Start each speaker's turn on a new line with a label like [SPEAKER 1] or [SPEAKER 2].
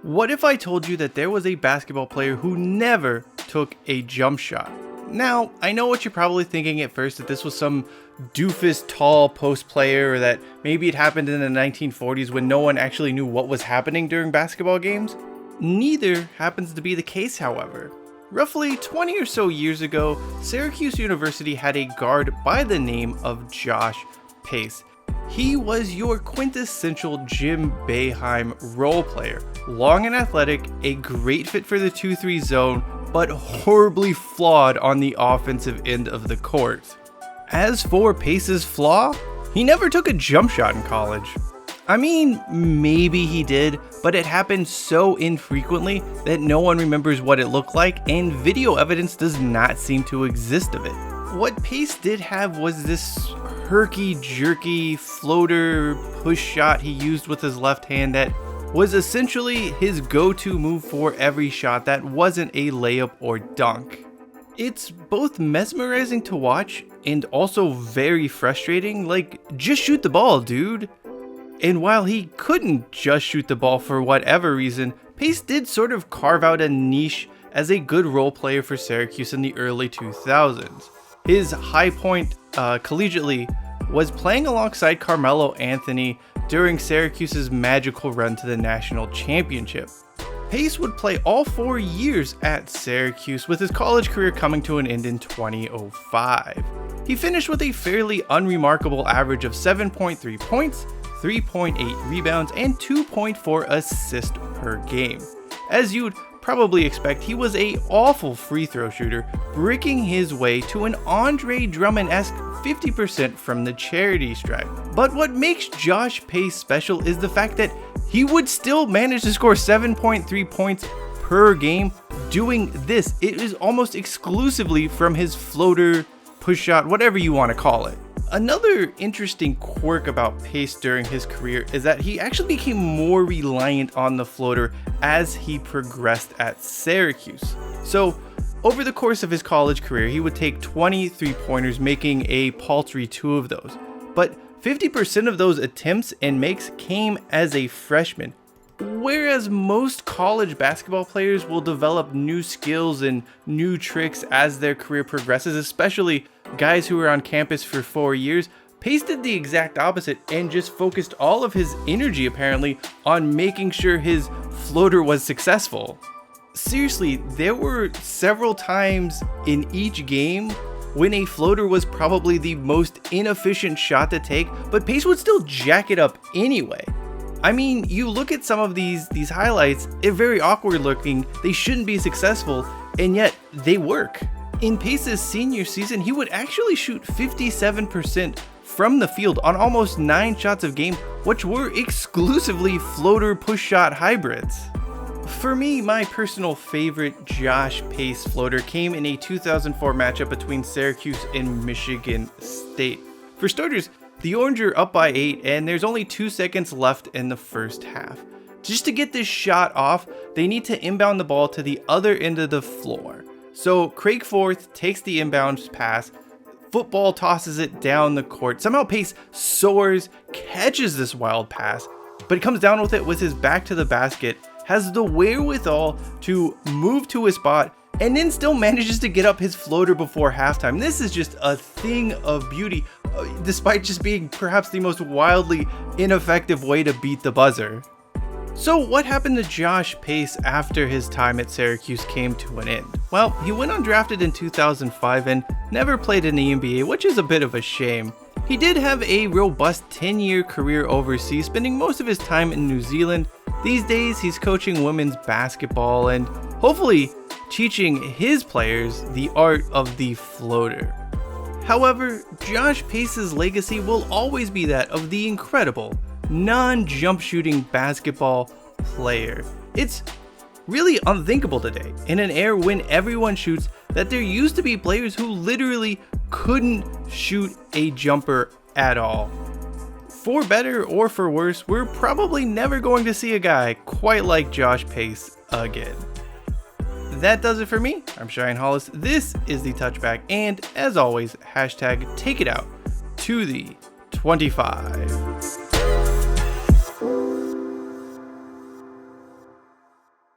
[SPEAKER 1] What if I told you that there was a basketball player who never took a jump shot? Now, I know what you're probably thinking at first, that this was some doofus tall post player, or that maybe it happened in the 1940s when no one actually knew what was happening during basketball games. Neither happens to be the case, however. Roughly 20 or so years ago, Syracuse University had a guard by the name of Josh Pace. He was your quintessential Jim Boeheim role player. Long and athletic, a great fit for the 2-3 zone, but horribly flawed on the offensive end of the court. As for Pace's flaw, he never took a jump shot in college. I mean, maybe he did, but it happened so infrequently that no one remembers what it looked like, and video evidence does not seem to exist of it. What Pace did have was this herky-jerky floater push shot he used with his left hand that was essentially his go-to move for every shot that wasn't a layup or dunk. It's both mesmerizing to watch and also very frustrating. Like, just shoot the ball, dude. And while he couldn't just shoot the ball for whatever reason, Pace did sort of carve out a niche as a good role player for Syracuse in the early 2000s. His high point collegiately was playing alongside Carmelo Anthony during Syracuse's magical run to the national championship. Pace would play all 4 years at Syracuse, with his college career coming to an end in 2005. He finished with a fairly unremarkable average of 7.3 points, 3.8 rebounds, and 2.4 assists per game. As you'd probably expect, he was an awful free throw shooter, bricking his way to an Andre Drummond-esque 50% from the charity stripe. But what makes Josh Pace special is the fact that he would still manage to score 7.3 points per game doing this. It is almost exclusively from his floater, push shot, whatever you want to call it. Another interesting quirk about Pace during his career is that he actually became more reliant on the floater as he progressed at Syracuse. So, over the course of his college career, he would take 20 3-pointers, making a paltry 2 of those. But 50% of those attempts and makes came as a freshman. Whereas most college basketball players will develop new skills and new tricks as their career progresses, especially guys who are on campus for 4 years, Pace did the exact opposite and just focused all of his energy apparently on making sure his floater was successful. Seriously, there were several times in each game when a floater was probably the most inefficient shot to take, but Pace would still jack it up anyway. I mean, you look at some of these highlights, they're very awkward looking, they shouldn't be successful, and yet they work. In Pace's senior season, he would actually shoot 57% from the field on almost 9 shots a game, which were exclusively floater push shot hybrids. For me, my personal favorite Josh Pace floater came in a 2004 matchup between Syracuse and Michigan State. For starters, the Orange are up by 8 and there's only 2 seconds left in the first half. Just to get this shot off, they need to inbound the ball to the other end of the floor. So Craig Forth takes the inbound pass, football tosses it down the court. Somehow Pace soars, catches this wild pass, but comes down with it with his back to the basket, has the wherewithal to move to his spot, and then still manages to get up his floater before halftime. This is just a thing of beauty, despite just being perhaps the most wildly ineffective way to beat the buzzer. So what happened to Josh Pace after his time at Syracuse came to an end? Well, he went undrafted in 2005 and never played in the NBA, which is a bit of a shame. He did have a robust 10-year career overseas, spending most of his time in New Zealand. These days, he's coaching women's basketball and hopefully teaching his players the art of the floater. However, Josh Pace's legacy will always be that of the incredible, non-jump shooting basketball player. It's really unthinkable today, in an era when everyone shoots, that there used to be players who literally couldn't shoot a jumper at all. For better or for worse, we're probably never going to see a guy quite like Josh Pace again. That does it for me. I'm Cheyenne Hollis. This is the Touchback, and as always, hashtag take it out to the 25.